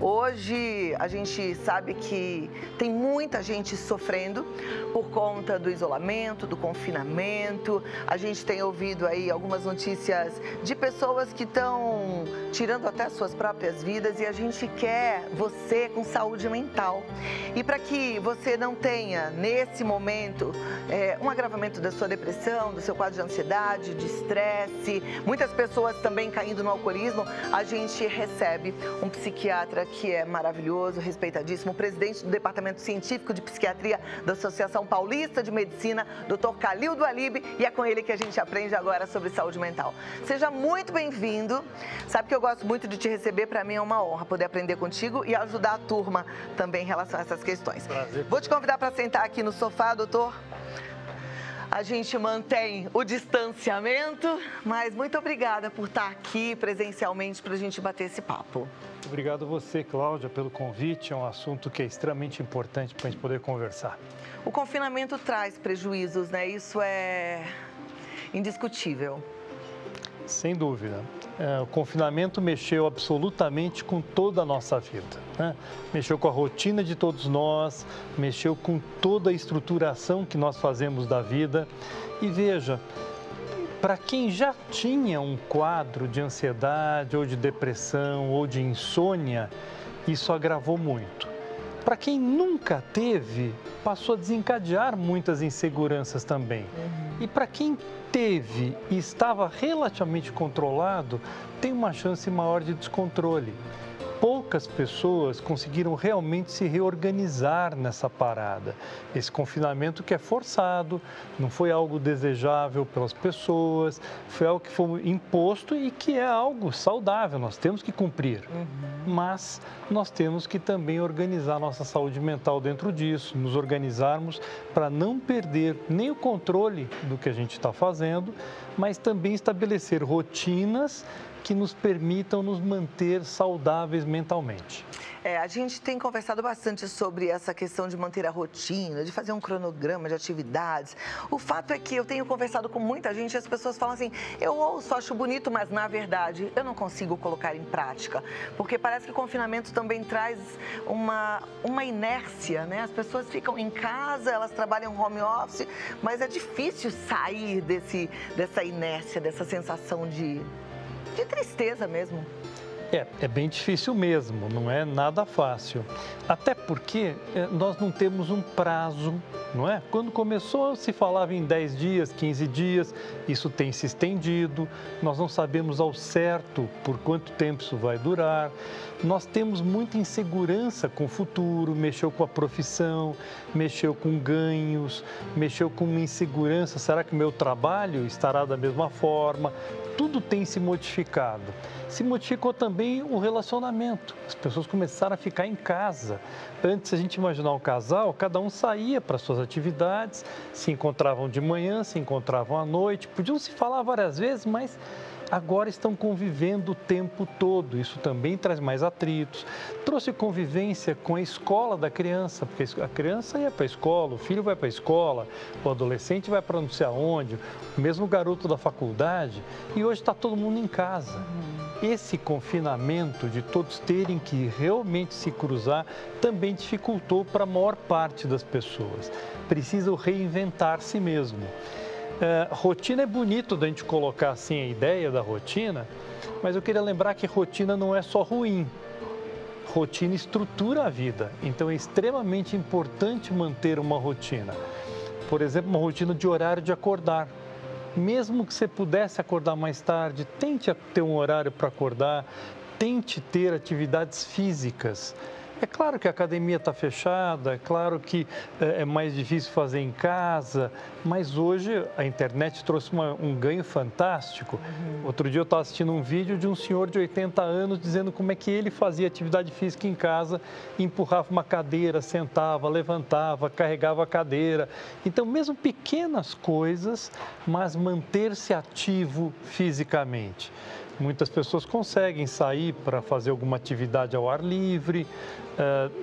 Hoje a gente sabe que tem muita gente sofrendo por conta do isolamento, do confinamento. A gente tem ouvido aí algumas notícias de pessoas que estão tirando até suas próprias vidas e a gente quer você com saúde mental. E para que você não tenha, nesse momento, um agravamento da sua depressão, do seu quadro de ansiedade, de estresse, muitas pessoas também caindo no alcoolismo, a gente recebe um psiquiatra que é maravilhoso, respeitadíssimo, o presidente do Departamento Científico de Psiquiatria da Associação Paulista de Medicina, Dr. Calildo Alibe, e é com ele que a gente aprende agora sobre saúde mental. Seja muito bem-vindo. Sabe que eu gosto muito de te receber, para mim é uma honra poder aprender contigo e ajudar a turma também em relação a essas questões. Prazer. Vou te convidar para sentar aqui no sofá, doutor. A gente mantém o distanciamento, mas muito obrigada por estar aqui presencialmente para a gente bater esse papo. Obrigado a você, Cláudia, pelo convite. É um assunto que é extremamente importante para a gente poder conversar. O confinamento traz prejuízos, né? Isso é indiscutível. Sem dúvida. O confinamento mexeu absolutamente com toda a nossa vida, né? Mexeu com a rotina de todos nós, mexeu com toda a estruturação que nós fazemos da vida. E veja, para quem já tinha um quadro de ansiedade ou de depressão ou de insônia, isso agravou muito. Para quem nunca teve, passou a desencadear muitas inseguranças também. E para quem teve e estava relativamente controlado, tem uma chance maior de descontrole. Poucas pessoas conseguiram realmente se reorganizar nessa parada. Esse confinamento que é forçado, não foi algo desejável pelas pessoas, foi algo que foi imposto e que é algo saudável, nós temos que cumprir. Mas nós temos que também organizar nossa saúde mental dentro disso, nos organizarmos para não perder nem o controle do que a gente está fazendo, mas também estabelecer rotinas que nos permitam nos manter saudáveis mentalmente. A gente tem conversado bastante sobre essa questão de manter a rotina, de fazer um cronograma de atividades. O fato é que eu tenho conversado com muita gente e as pessoas falam assim, eu ouço, acho bonito, mas na verdade eu não consigo colocar em prática. Porque parece que o confinamento também traz uma inércia, né? As pessoas ficam em casa, elas trabalham home office, mas é difícil sair dessa inércia, dessa sensação de tristeza mesmo. É bem difícil mesmo, não é nada fácil. Até porque nós não temos um prazo, não é? Quando começou, se falava em 10 dias, 15 dias, isso tem se estendido, nós não sabemos ao certo por quanto tempo isso vai durar. Nós temos muita insegurança com o futuro, mexeu com a profissão, mexeu com ganhos, mexeu com uma insegurança, será que o meu trabalho estará da mesma forma? Tudo tem se modificado. Se modificou também o relacionamento. As pessoas começaram a ficar em casa. Antes, se a gente imaginar um casal, cada um saía para suas atividades, se encontravam de manhã, se encontravam à noite, podiam se falar várias vezes, mas agora estão convivendo o tempo todo. Isso também traz mais atritos. Trouxe convivência com a escola da criança, porque a criança ia para a escola, o filho vai para a escola, o adolescente vai para não sei aonde, o mesmo garoto da faculdade, e hoje está todo mundo em casa. Esse confinamento de todos terem que realmente se cruzar também dificultou para a maior parte das pessoas. Precisam reinventar-se mesmo. Rotina é bonito da gente colocar assim a ideia da rotina, mas eu queria lembrar que rotina não é só ruim. Rotina estrutura a vida, então é extremamente importante manter uma rotina. Por exemplo, uma rotina de horário de acordar. Mesmo que você pudesse acordar mais tarde, tente ter um horário para acordar, tente ter atividades físicas. É claro que a academia está fechada, é claro que é mais difícil fazer em casa, mas hoje a internet trouxe um ganho fantástico. Outro dia eu estava assistindo um vídeo de um senhor de 80 anos dizendo como é que ele fazia atividade física em casa, empurrava uma cadeira, sentava, levantava, carregava a cadeira. Então, mesmo pequenas coisas, mas manter-se ativo fisicamente. Muitas pessoas conseguem sair para fazer alguma atividade ao ar livre,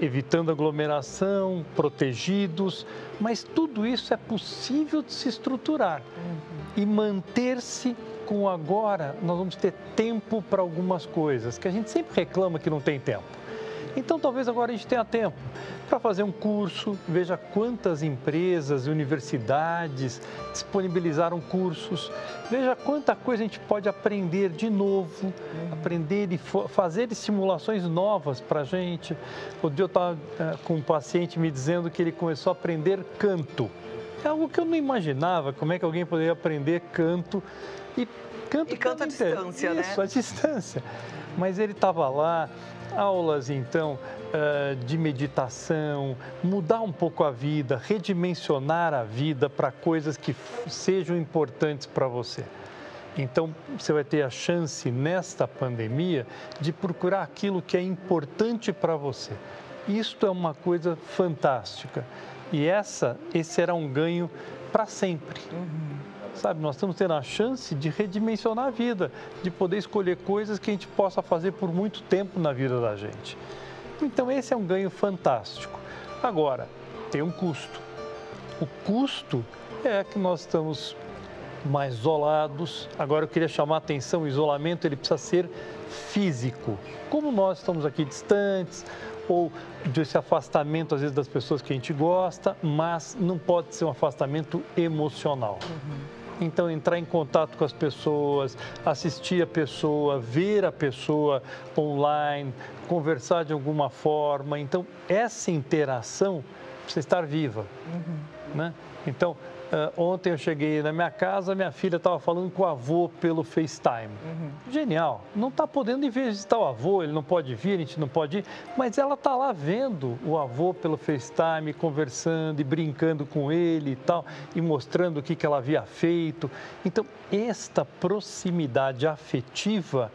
evitando aglomeração, protegidos, mas tudo isso é possível de se estruturar e manter-se com agora. Nós vamos ter tempo para algumas coisas que a gente sempre reclama que não tem tempo. Então, talvez agora a gente tenha tempo para fazer um curso. Veja quantas empresas e universidades disponibilizaram cursos. Veja quanta coisa a gente pode aprender de novo, aprender e fazer estimulações novas para a gente. Outro dia eu estava com um paciente me dizendo que ele começou a aprender canto. É algo que eu não imaginava, como é que alguém poderia aprender canto. E canto à distância, né? Isso, à distância. Mas ele estava lá, aulas então de meditação, mudar um pouco a vida, redimensionar a vida para coisas que sejam importantes para você. Então, você vai ter a chance nesta pandemia de procurar aquilo que é importante para você. Isto é uma coisa fantástica. E esse será um ganho para sempre. Sabe, nós estamos tendo a chance de redimensionar a vida, de poder escolher coisas que a gente possa fazer por muito tempo na vida da gente. Então, esse é um ganho fantástico. Agora, tem um custo. O custo é que nós estamos mais isolados. Agora, eu queria chamar a atenção, o isolamento ele precisa ser físico. Como nós estamos aqui distantes, ou desse afastamento, às vezes, das pessoas que a gente gosta, mas não pode ser um afastamento emocional. Então, entrar em contato com as pessoas, assistir a pessoa, ver a pessoa online, conversar de alguma forma. Então, essa interação precisa estar viva, né? Então, ontem eu cheguei na minha casa, minha filha estava falando com o avô pelo FaceTime. Genial. Não está podendo ir visitar o avô, ele não pode vir, a gente não pode ir, mas ela está lá vendo o avô pelo FaceTime, conversando e brincando com ele e tal, e mostrando o que ela havia feito. Então, esta proximidade afetiva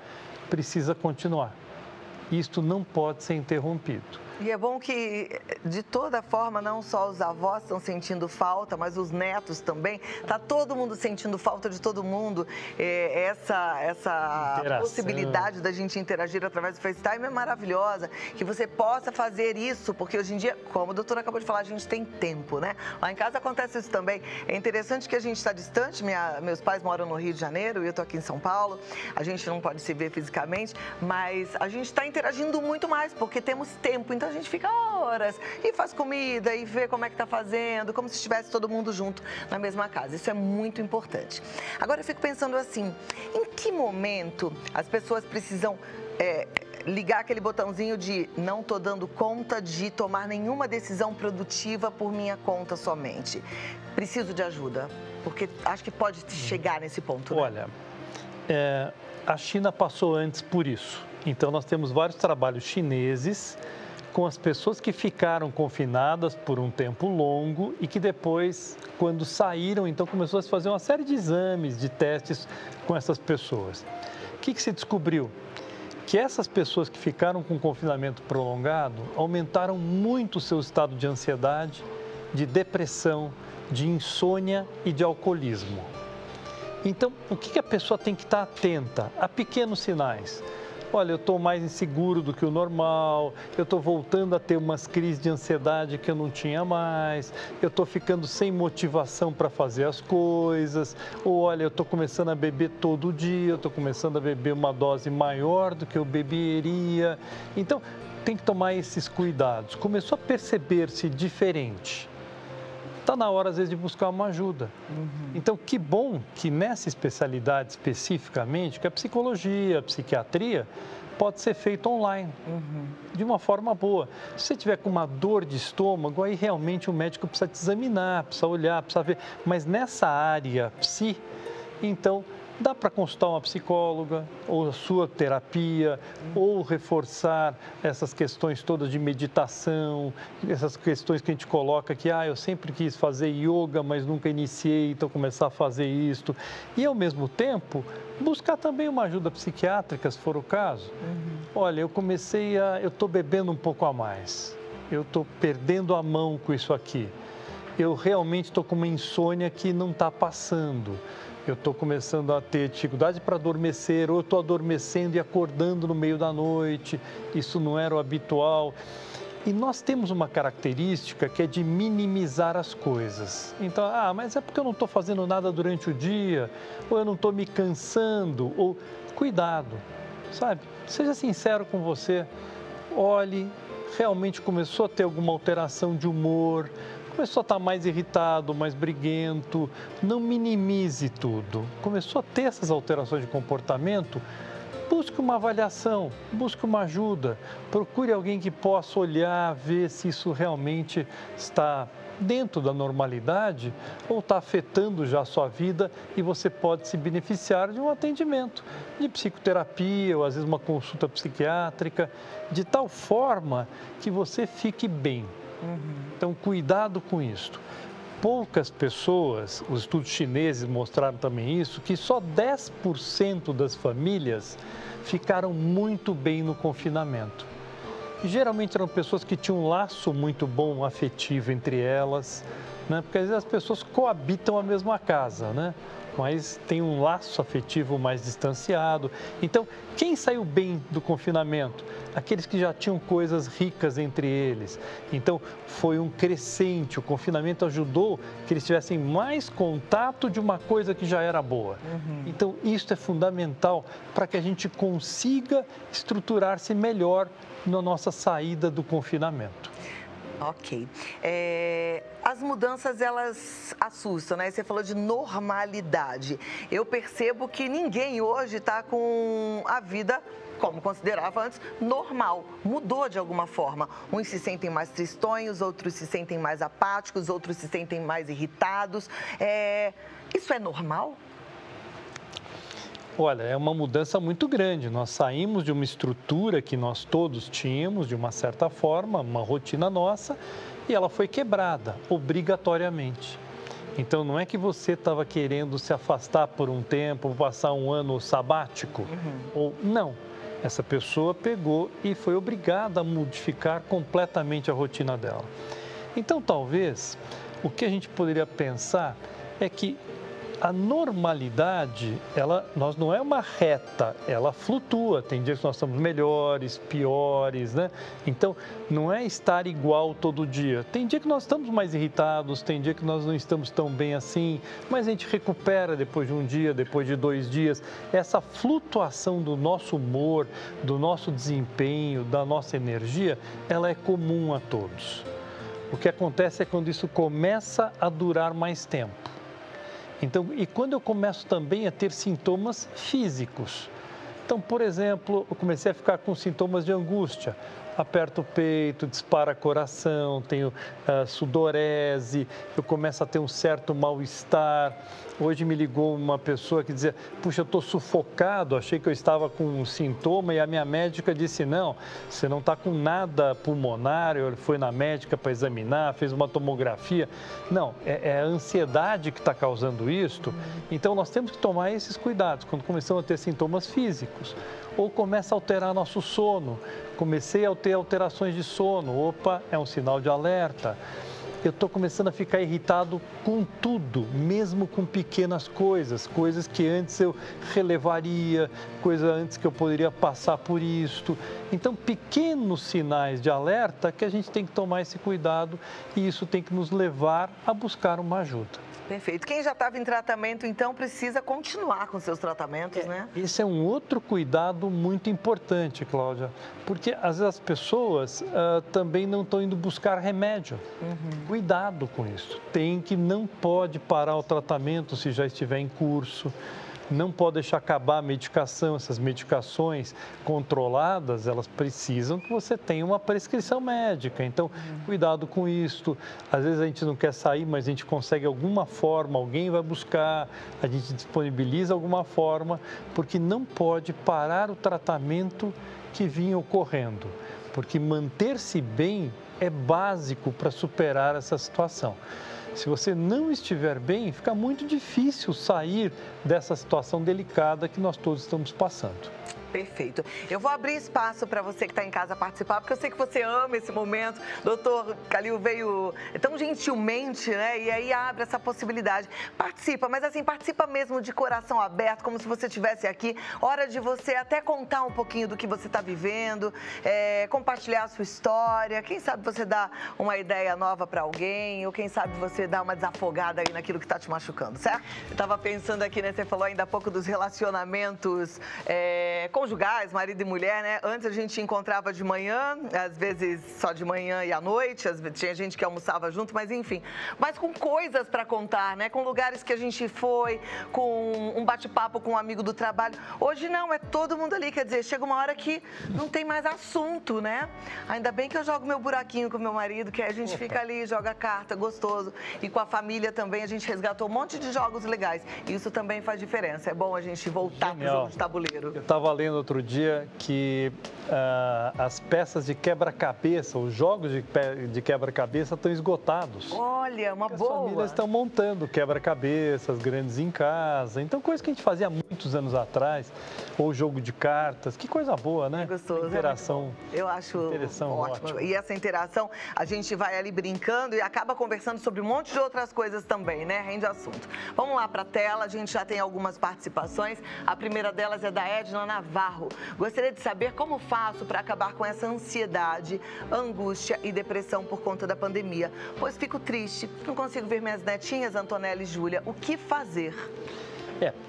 precisa continuar. Isto não pode ser interrompido. E é bom que, de toda forma, não só os avós estão sentindo falta, mas os netos também. Está todo mundo sentindo falta de todo mundo. Essa possibilidade da gente interagir através do FaceTime é maravilhosa. Que você possa fazer isso, porque hoje em dia, como a doutora acabou de falar, a gente tem tempo, né? Lá em casa acontece isso também. É interessante que a gente está distante. Meus pais moram no Rio de Janeiro e eu estou aqui em São Paulo. A gente não pode se ver fisicamente, mas a gente está interagindo muito mais, porque temos tempo. Então, a gente fica horas e faz comida e vê como é que está fazendo, como se estivesse todo mundo junto na mesma casa. Isso é muito importante. Agora, eu fico pensando assim, em que momento as pessoas precisam ligar aquele botãozinho de não estou dando conta de tomar nenhuma decisão produtiva por minha conta somente? Preciso de ajuda, porque acho que pode chegar nesse ponto, né? Olha, a China passou antes por isso. Então, nós temos vários trabalhos chineses com as pessoas que ficaram confinadas por um tempo longo e que depois, quando saíram, então começou a se fazer uma série de exames, de testes com essas pessoas. O que se descobriu? Que essas pessoas que ficaram com confinamento prolongado aumentaram muito o seu estado de ansiedade, de depressão, de insônia e de alcoolismo. Então, o que a pessoa tem que estar atenta? A pequenos sinais. Olha, eu estou mais inseguro do que o normal, eu estou voltando a ter umas crises de ansiedade que eu não tinha mais, eu estou ficando sem motivação para fazer as coisas, ou olha, eu estou começando a beber todo dia, eu estou começando a beber uma dose maior do que eu beberia. Então, tem que tomar esses cuidados. Começou a perceber-se diferente. Está na hora, às vezes, de buscar uma ajuda. Então, que bom que nessa especialidade especificamente, que a psicologia, a psiquiatria, pode ser feito online, de uma forma boa. Se você tiver com uma dor de estômago, aí realmente o médico precisa te examinar, precisa olhar, precisa ver. Mas nessa área psi, então, dá para consultar uma psicóloga, ou a sua terapia, ou reforçar essas questões todas de meditação, essas questões que a gente coloca que, eu sempre quis fazer yoga, mas nunca iniciei, então começar a fazer isto. E, ao mesmo tempo, buscar também uma ajuda psiquiátrica, se for o caso. Olha, eu estou bebendo um pouco a mais, eu estou perdendo a mão com isso aqui, eu realmente estou com uma insônia que não está passando. Eu estou começando a ter dificuldade para adormecer, ou eu estou adormecendo e acordando no meio da noite, isso não era o habitual. E nós temos uma característica que é de minimizar as coisas. Então, mas é porque eu não estou fazendo nada durante o dia, ou eu não estou me cansando, ou cuidado, sabe? Seja sincero com você. olhe, realmente começou a ter alguma alteração de humor, começou a estar mais irritado, mais briguento, não minimize tudo. Começou a ter essas alterações de comportamento, busque uma avaliação, busque uma ajuda, procure alguém que possa olhar, ver se isso realmente está dentro da normalidade ou está afetando já a sua vida e você pode se beneficiar de um atendimento de psicoterapia ou às vezes uma consulta psiquiátrica, de tal forma que você fique bem. Então, cuidado com isso. Poucas pessoas, os estudos chineses mostraram também isso, que só 10% das famílias ficaram muito bem no confinamento. E, geralmente eram pessoas que tinham um laço muito bom afetivo entre elas, né? Porque às vezes as pessoas coabitam a mesma casa, né? Mas tem um laço afetivo mais distanciado. Então, quem saiu bem do confinamento? Aqueles que já tinham coisas ricas entre eles. Então, foi um crescente. O confinamento ajudou que eles tivessem mais contato de uma coisa que já era boa. Então, isso é fundamental para que a gente consiga estruturar-se melhor na nossa saída do confinamento. Ok. As mudanças, elas assustam, né? Você falou de normalidade. Eu percebo que ninguém hoje está com a vida, como considerava antes, normal. Mudou de alguma forma. Uns se sentem mais tristonhos, outros se sentem mais apáticos, outros se sentem mais irritados. Isso é normal? Olha, é uma mudança muito grande. Nós saímos de uma estrutura que nós todos tínhamos, de uma certa forma, uma rotina nossa, e ela foi quebrada, obrigatoriamente. Então, não é que você estava querendo se afastar por um tempo, passar um ano sabático, ou não. Essa pessoa pegou e foi obrigada a modificar completamente a rotina dela. Então, talvez, o que a gente poderia pensar é que a normalidade, nós não é uma reta, ela flutua. Tem dias que nós estamos melhores, piores, né? Então, não é estar igual todo dia. Tem dia que nós estamos mais irritados, tem dia que nós não estamos tão bem assim, mas a gente recupera depois de um dia, depois de 2 dias. Essa flutuação do nosso humor, do nosso desempenho, da nossa energia, ela é comum a todos. O que acontece é quando isso começa a durar mais tempo. Então, e quando eu começo também a ter sintomas físicos. Então, por exemplo, eu comecei a ficar com sintomas de angústia. Aperto o peito, dispara coração, tenho sudorese, eu começo a ter um certo mal-estar. Hoje me ligou uma pessoa que dizia, puxa, eu estou sufocado, achei que eu estava com um sintoma e a minha médica disse, não, você não está com nada pulmonar. Eu fui na médica para examinar, fez uma tomografia. Não, é a ansiedade que está causando isto. Então, nós temos que tomar esses cuidados quando começamos a ter sintomas físicos. Ou começa a alterar nosso sono. Comecei a ter alterações de sono. Opa, é um sinal de alerta. Eu estou começando a ficar irritado com tudo, mesmo com pequenas coisas. Coisas que antes eu relevaria, coisas antes que eu poderia passar por isto. Então, pequenos sinais de alerta que a gente tem que tomar esse cuidado e isso tem que nos levar a buscar uma ajuda. Perfeito. Quem já estava em tratamento, então, precisa continuar com seus tratamentos, né? Esse é um outro cuidado muito importante, Cláudia, porque às vezes as pessoas também não estão indo buscar remédio. Cuidado com isso. Não pode parar o tratamento se já estiver em curso. Não pode deixar acabar a medicação. Essas medicações controladas, elas precisam que você tenha uma prescrição médica. Então, cuidado com isso. Às vezes a gente não quer sair, mas a gente consegue alguma forma, alguém vai buscar, a gente disponibiliza alguma forma, porque não pode parar o tratamento que vinha ocorrendo. Porque manter-se bem é básico para superar essa situação. Se você não estiver bem, fica muito difícil sair dessa situação delicada que nós todos estamos passando. Perfeito. Eu vou abrir espaço para você que está em casa participar, porque eu sei que você ama esse momento. Doutor Calil veio tão gentilmente, né? E aí abre essa possibilidade. Participa, mas assim, participa mesmo de coração aberto, como se você estivesse aqui. Hora de você até contar um pouquinho do que você está vivendo, compartilhar a sua história. Quem sabe você dá uma ideia nova para alguém, ou quem sabe você você dar uma desafogada aí naquilo que está te machucando, certo? Eu estava pensando aqui, né? Você falou ainda há pouco dos relacionamentos conjugais, marido e mulher, né? Antes a gente encontrava de manhã, às vezes só de manhã e à noite, tinha gente que almoçava junto, mas enfim. Mas com coisas para contar, né? Com lugares que a gente foi, com um bate-papo com um amigo do trabalho. Hoje não, é todo mundo ali, quer dizer, chega uma hora que não tem mais assunto, né? Ainda bem que eu jogo meu buraquinho com meu marido, que a gente fica ali, joga carta, gostoso. E com a família também, a gente resgatou um monte de jogos legais. Isso também faz diferença. É bom a gente voltar para o jogo de tabuleiro. Eu estava lendo outro dia que as peças de quebra-cabeça, os jogos de quebra-cabeça estão esgotados. Olha, uma boa. As famílias estão montando quebra-cabeças grandes em casa. Então, coisa que a gente fazia há muitos anos atrás. Ou jogo de cartas. Que coisa boa, né? É gostoso. Interação. Eu acho ótimo. E essa interação, a gente vai ali brincando e acaba conversando sobre um monte de outras coisas também, né? Rende assunto. Vamos lá para a tela, a gente já tem algumas participações. A primeira delas é da Edna Navarro. Gostaria de saber como faço para acabar com essa ansiedade, angústia e depressão por conta da pandemia. Pois fico triste, não consigo ver minhas netinhas, Antonella e Júlia. O que fazer?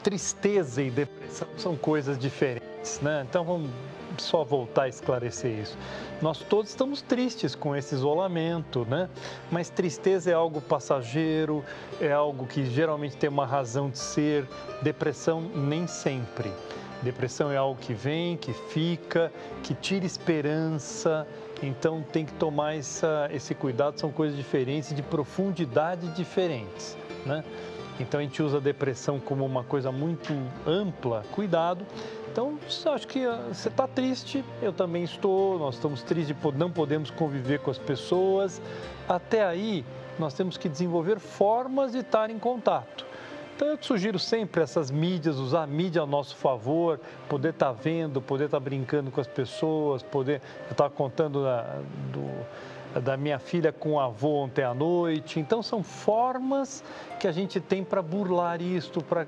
Tristeza e depressão são coisas diferentes, né? Então vamos só voltar a esclarecer isso. Nós todos estamos tristes com esse isolamento, né? Mas tristeza é algo passageiro, é algo que geralmente tem uma razão de ser. Depressão nem sempre. Depressão é algo que vem, que fica, que tira esperança. Então tem que tomar esse cuidado, são coisas diferentes, de profundidade diferentes, né? Então a gente usa a depressão como uma coisa muito ampla, cuidado. Então, acho que você está triste, eu também estou, nós estamos tristes, não podemos conviver com as pessoas. Até aí, nós temos que desenvolver formas de estar em contato. Então, eu te sugiro sempre essas mídias, usar a mídia a nosso favor, poder estar vendo, poder estar brincando com as pessoas, poder... Eu estava contando da minha filha com o avô ontem à noite. Então, são formas que a gente tem para burlar isto, para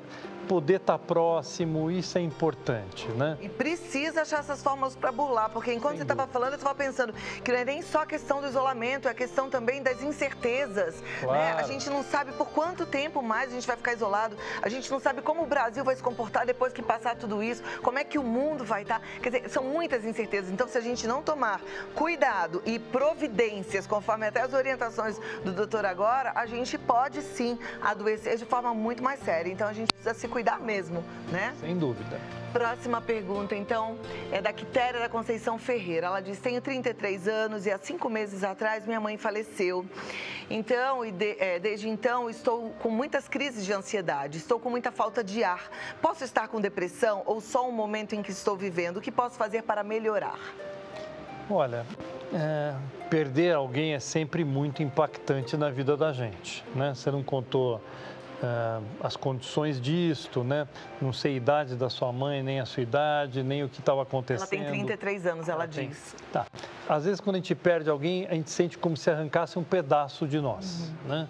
poder estar próximo, isso é importante, né? E precisa achar essas formas para burlar, porque enquanto você estava falando, eu estava pensando que não é nem só a questão do isolamento, é a questão também das incertezas, claro, né? A gente não sabe por quanto tempo mais a gente vai ficar isolado, a gente não sabe como o Brasil vai se comportar depois que passar tudo isso, como é que o mundo vai estar, quer dizer, são muitas incertezas. Então, se a gente não tomar cuidado e providências, conforme até as orientações do doutor agora, a gente pode sim adoecer de forma muito mais séria. Então, a gente precisa se cuidar mesmo, né? Sem dúvida. Próxima pergunta, então, é da Quitéria da Conceição Ferreira. Ela diz: tenho 33 anos e há 5 meses atrás minha mãe faleceu. Então, desde então, estou com muitas crises de ansiedade, estou com muita falta de ar. Posso estar com depressão ou só um momento em que estou vivendo? O que posso fazer para melhorar? Olha, perder alguém é sempre muito impactante na vida da gente, né? Você não contou as condições disto, né? Não sei a idade da sua mãe, nem a sua idade, nem o que estava acontecendo. Ela tem 33 anos, ela diz. Tá. Às vezes, quando a gente perde alguém, a gente sente como se arrancasse um pedaço de nós, né?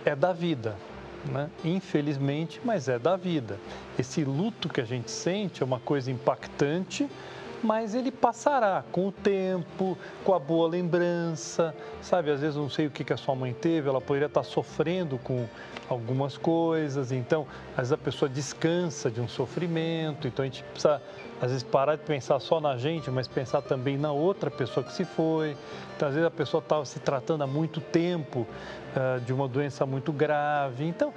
É da vida, né? Infelizmente, mas é da vida. Esse luto que a gente sente é uma coisa impactante, mas ele passará com o tempo, com a boa lembrança, sabe? Às vezes não sei o que a sua mãe teve, ela poderia estar sofrendo com algumas coisas, então às vezes a pessoa descansa de um sofrimento, então a gente precisa às vezes parar de pensar só na gente, mas pensar também na outra pessoa que se foi. Então às vezes a pessoa estava se tratando há muito tempo de uma doença muito grave, então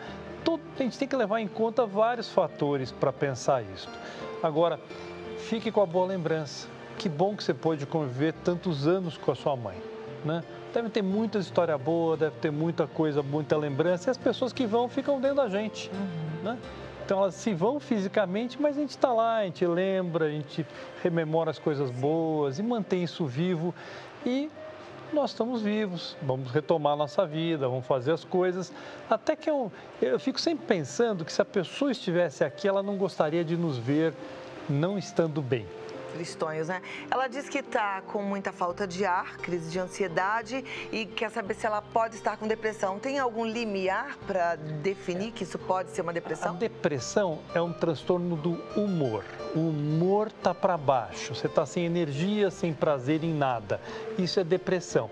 a gente tem que levar em conta vários fatores para pensar isso. Agora, fique com a boa lembrança. Que bom que você pôde conviver tantos anos com a sua mãe, né? Deve ter muita história boa, deve ter muita coisa, muita lembrança. E as pessoas que vão ficam dentro da gente, né? Então elas se vão fisicamente, mas a gente está lá, a gente lembra, a gente rememora as coisas boas e mantém isso vivo. E nós estamos vivos, vamos retomar a nossa vida, vamos fazer as coisas. Até que eu fico sempre pensando que se a pessoa estivesse aqui, ela não gostaria de nos ver não estando bem. Tristonhos, né? Ela diz que está com muita falta de ar, crise de ansiedade e quer saber se ela pode estar com depressão. Tem algum limiar para definir que isso pode ser uma depressão? A depressão é um transtorno do humor. O humor está para baixo, você está sem energia, sem prazer em nada. Isso é depressão.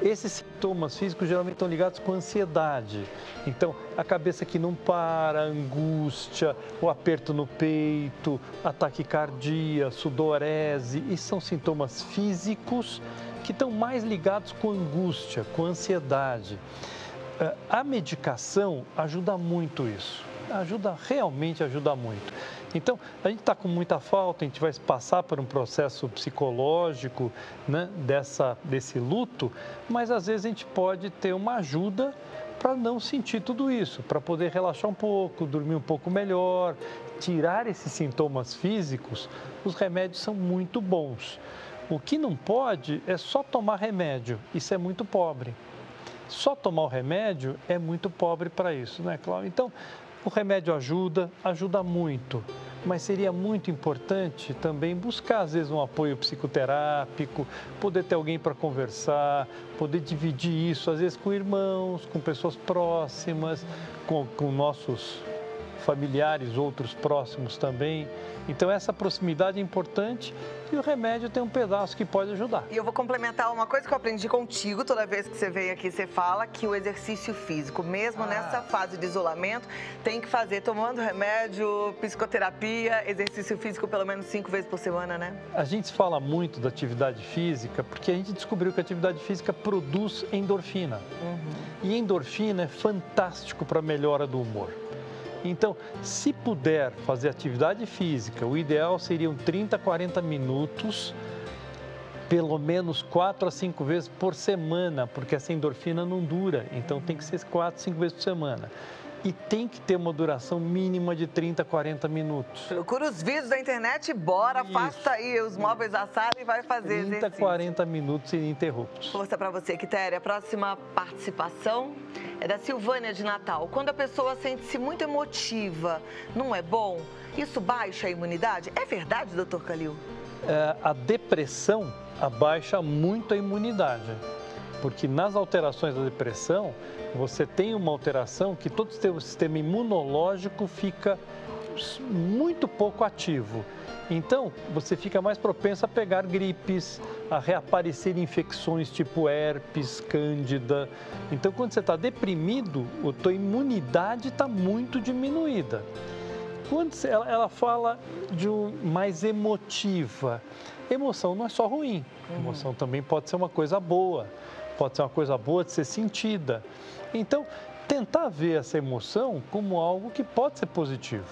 Esses sintomas físicos geralmente estão ligados com ansiedade. Então, a cabeça que não para, a angústia, o aperto no peito, a taquicardia, sudorese, isso são sintomas físicos que estão mais ligados com angústia, com ansiedade. A medicação ajuda muito isso, realmente ajuda muito. Então, a gente está com muita falta, a gente vai passar por um processo psicológico, né, desse luto, mas às vezes a gente pode ter uma ajuda para não sentir tudo isso, para poder relaxar um pouco, dormir um pouco melhor, tirar esses sintomas físicos. Os remédios são muito bons. O que não pode é só tomar remédio, isso é muito pobre. Só tomar o remédio é muito pobre para isso, né, Cláudia? Então, o remédio ajuda muito, mas seria muito importante também buscar, às vezes, um apoio psicoterápico, poder ter alguém para conversar, poder dividir isso, às vezes, com irmãos, com pessoas próximas, com nossos familiares, outros próximos também. Então, essa proximidade é importante e o remédio tem um pedaço que pode ajudar. E eu vou complementar uma coisa que eu aprendi contigo, toda vez que você vem aqui, você fala que o exercício físico, mesmo nessa fase de isolamento, tem que fazer tomando remédio, psicoterapia, exercício físico pelo menos 5 vezes por semana, né? A gente fala muito da atividade física porque a gente descobriu que a atividade física produz endorfina. E endorfina é fantástico para a melhora do humor. Então, se puder fazer atividade física, o ideal seriam 30, 40 minutos, pelo menos 4 a 5 vezes por semana, porque essa endorfina não dura, então tem que ser 4, 5 vezes por semana. E tem que ter uma duração mínima de 30, 40 minutos. Procura os vídeos da internet e bora, afasta aí os móveis da sala e vai fazer 30, exercício. 40 minutos ininterruptos. Força para você, Quitéria. A próxima participação é da Silvânia de Natal. Quando a pessoa sente-se muito emotiva, não é bom? Isso baixa a imunidade? É verdade, doutor Calil? A depressão abaixa muito a imunidade, porque nas alterações da depressão, você tem uma alteração que todo o seu sistema imunológico fica muito pouco ativo. Então, você fica mais propenso a pegar gripes, a reaparecer infecções tipo herpes, cândida. Então, quando você está deprimido, a tua imunidade está muito diminuída. Quando ela fala de mais emotiva, emoção não é só ruim, emoção também pode ser uma coisa boa, pode ser uma coisa boa de ser sentida. Então, tentar ver essa emoção como algo que pode ser positivo.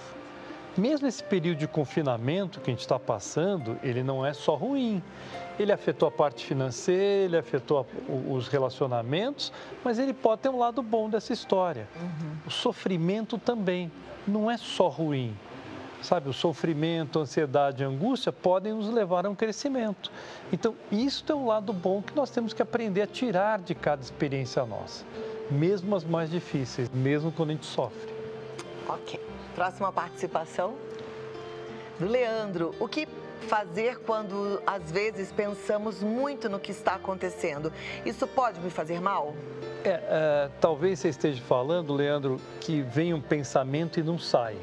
Mesmo esse período de confinamento que a gente está passando, ele não é só ruim. Ele afetou a parte financeira, ele afetou os relacionamentos, mas ele pode ter um lado bom dessa história. O sofrimento também não é só ruim. Sabe, o sofrimento, a ansiedade e a angústia podem nos levar a um crescimento. Então, isso é um lado bom que nós temos que aprender a tirar de cada experiência nossa. Mesmo as mais difíceis, mesmo quando a gente sofre. Ok. Próxima participação do Leandro. O que fazer quando, às vezes, pensamos muito no que está acontecendo? Isso pode me fazer mal? Talvez você esteja falando, Leandro, que vem um pensamento e não sai.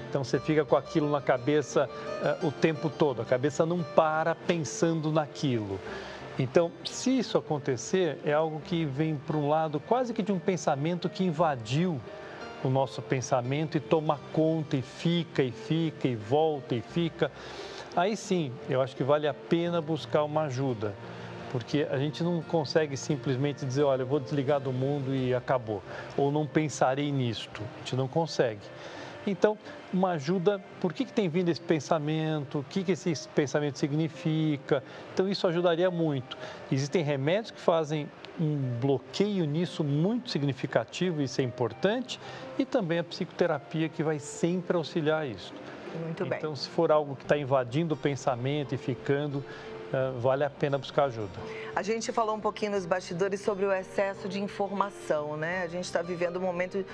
Então, você fica com aquilo na cabeça o tempo todo. A cabeça não para pensando naquilo. Então, se isso acontecer, é algo que vem para um lado quase que de um pensamento que invadiu o nosso pensamento e toma conta e fica, e volta e fica. Aí sim, eu acho que vale a pena buscar uma ajuda, porque a gente não consegue simplesmente dizer, olha, eu vou desligar do mundo e acabou, ou não pensarei nisto, a gente não consegue. Então, uma ajuda, por que tem vindo esse pensamento, o que esse pensamento significa, então isso ajudaria muito. Existem remédios que fazem um bloqueio nisso muito significativo, isso é importante, e também a psicoterapia que vai sempre auxiliar isso. Muito bem. Então, se for algo que está invadindo o pensamento e ficando, vale a pena buscar ajuda. A gente falou um pouquinho nos bastidores sobre o excesso de informação, né? A gente está vivendo um momento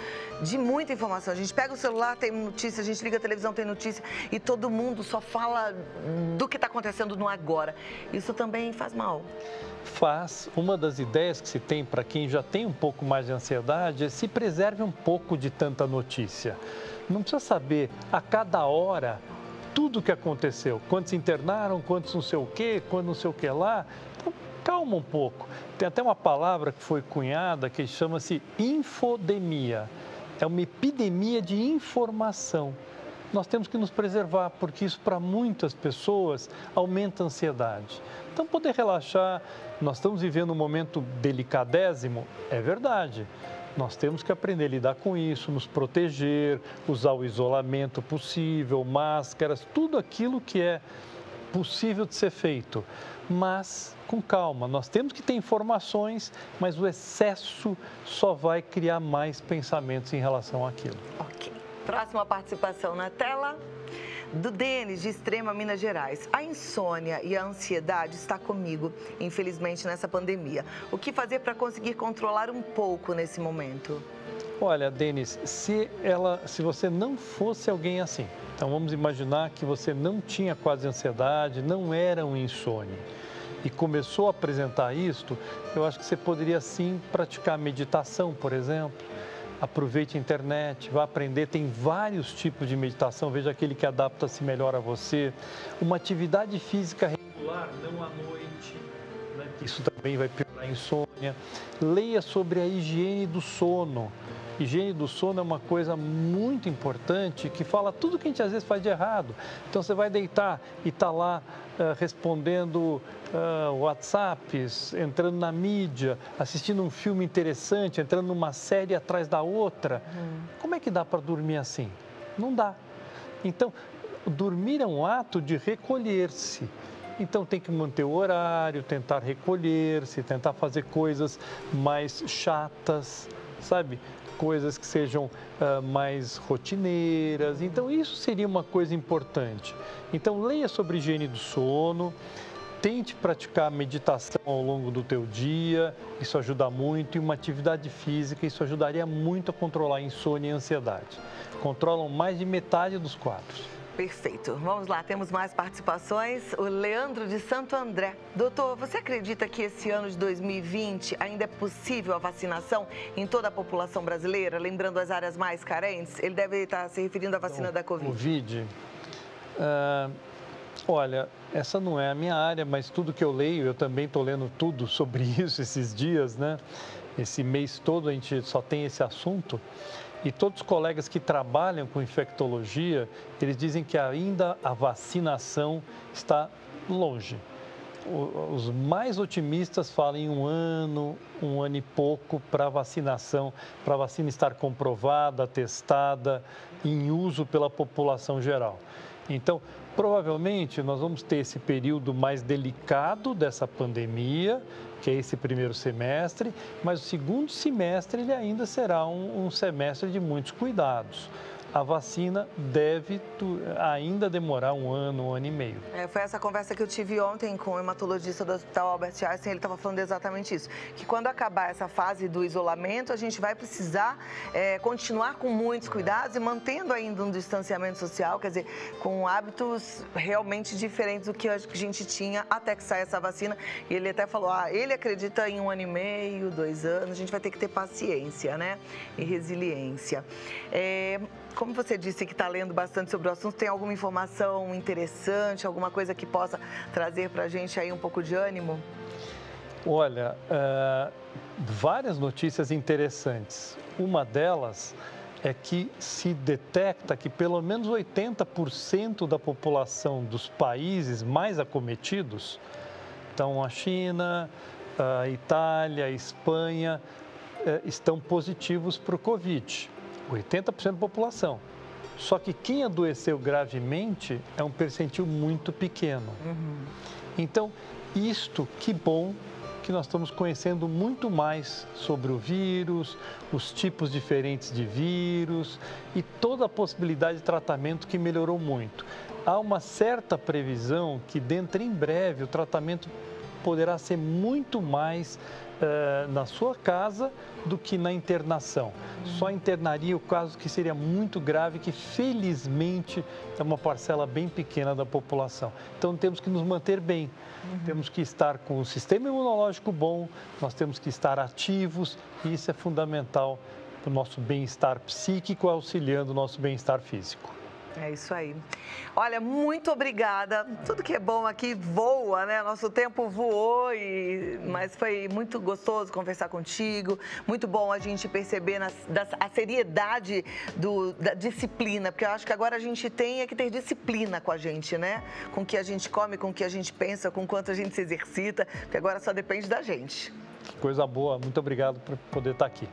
de muita informação. A gente pega o celular, tem notícia, a gente liga a televisão, tem notícia, e todo mundo só fala do que está acontecendo no agora. Isso também faz mal? Faz. Uma das ideias que se tem para quem já tem um pouco mais de ansiedade é se preserve um pouco de tanta notícia. Não precisa saber a cada hora tudo o que aconteceu, quantos internaram, quantos não sei o quê, quando não sei o que lá. Então, calma um pouco. Tem até uma palavra que foi cunhada que chama-se infodemia. É uma epidemia de informação. Nós temos que nos preservar, porque isso para muitas pessoas aumenta a ansiedade. Então, poder relaxar, nós estamos vivendo um momento delicadésimo, é verdade. Nós temos que aprender a lidar com isso, nos proteger, usar o isolamento possível, máscaras, tudo aquilo que é possível de ser feito. Mas com calma, nós temos que ter informações, mas o excesso só vai criar mais pensamentos em relação àquilo. Ok. Próxima participação na tela, do Denis, de Extrema, Minas Gerais. A insônia e a ansiedade está comigo, infelizmente, nessa pandemia. O que fazer para conseguir controlar um pouco nesse momento? Olha, Denis, se você não fosse alguém assim, então vamos imaginar que você não tinha quase ansiedade, não era um insônia e começou a apresentar isto, eu acho que você poderia sim praticar meditação, por exemplo. Aproveite a internet, vá aprender, tem vários tipos de meditação, veja aquele que adapta-se melhor a você. Uma atividade física regular, não à noite, né? Isso também vai piorar a insônia. Leia sobre a higiene do sono. Higiene do sono é uma coisa muito importante que fala tudo que a gente às vezes faz de errado. Então você vai deitar e está lá respondendo WhatsApps, entrando na mídia, assistindo um filme interessante, entrando numa série atrás da outra. Como é que dá para dormir assim? Não dá. Então, dormir é um ato de recolher-se. Então tem que manter o horário, tentar recolher-se, tentar fazer coisas mais chatas, sabe? Coisas que sejam mais rotineiras. Então, isso seria uma coisa importante. Então, leia sobre higiene do sono, tente praticar meditação ao longo do teu dia, isso ajuda muito, e uma atividade física, isso ajudaria muito a controlar a insônia e a ansiedade. Controlam mais de metade dos quadros. Perfeito. Vamos lá, temos mais participações. O Leandro de Santo André. Doutor, você acredita que esse ano de 2020 ainda é possível a vacinação em toda a população brasileira? Lembrando as áreas mais carentes, ele deve estar se referindo à vacina da Covid. Covid, olha, essa não é a minha área, mas tudo que eu leio, eu também estou lendo tudo sobre isso esses dias, né? Esse mês todo a gente só tem esse assunto. E todos os colegas que trabalham com infectologia, eles dizem que ainda a vacinação está longe. Os mais otimistas falam em um ano e pouco para a vacinação, para a vacina estar comprovada, testada, em uso pela população geral. Então, provavelmente, nós vamos ter esse período mais delicado dessa pandemia, que é esse primeiro semestre, mas o segundo semestre ele ainda será um semestre de muitos cuidados. A vacina deve ainda demorar um ano e meio. Foi essa conversa que eu tive ontem com o hematologista do Hospital Albert Einstein, ele estava falando exatamente isso, que quando acabar essa fase do isolamento, a gente vai precisar continuar com muitos cuidados e mantendo ainda um distanciamento social, quer dizer, com hábitos realmente diferentes do que a gente tinha até que saia essa vacina. E ele até falou, ele acredita em 1 ano e meio, 2 anos, a gente vai ter que ter paciência, né? E resiliência. Como você disse que está lendo bastante sobre o assunto, tem alguma informação interessante, alguma coisa que possa trazer para a gente aí um pouco de ânimo? Olha, várias notícias interessantes. Uma delas é que se detecta que pelo menos 80% da população dos países mais acometidos, então a China, a Itália, a Espanha, estão positivos para o Covid. 80% da população. Só que quem adoeceu gravemente é um percentil muito pequeno. Então, que bom que nós estamos conhecendo muito mais sobre o vírus, os tipos diferentes de vírus e toda a possibilidade de tratamento que melhorou muito. Há uma certa previsão que dentro em breve o tratamento poderá ser muito mais na sua casa do que na internação. Só internaria o caso que seria muito grave, que felizmente é uma parcela bem pequena da população. Então temos que nos manter bem, temos que estar com o sistema imunológico bom, nós temos que estar ativos e isso é fundamental para o nosso bem-estar psíquico, auxiliando o nosso bem-estar físico. É isso aí. Olha, muito obrigada. Tudo que é bom aqui voa, né? Nosso tempo voou e mas foi muito gostoso conversar contigo, muito bom a gente perceber a seriedade da disciplina, porque eu acho que agora a gente tem que ter disciplina com a gente, né? Com o que a gente come, com o que a gente pensa, com quanto a gente se exercita, porque agora só depende da gente. Que coisa boa, muito obrigado por poder estar aqui.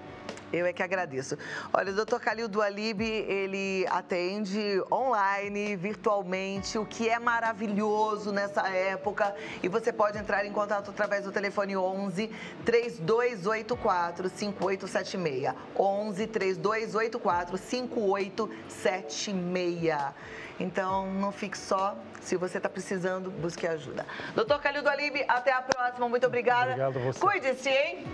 Eu é que agradeço. Olha, o Dr. Khalil Doualib, ele atende online, virtualmente, o que é maravilhoso nessa época. E você pode entrar em contato através do telefone 11 3284 5876. 11 3284 5876. Então, não fique só. Se você está precisando, busque ajuda. Dr. Khalil Doualib, até a próxima. Muito obrigada. Obrigado a você. Cuide-se, hein?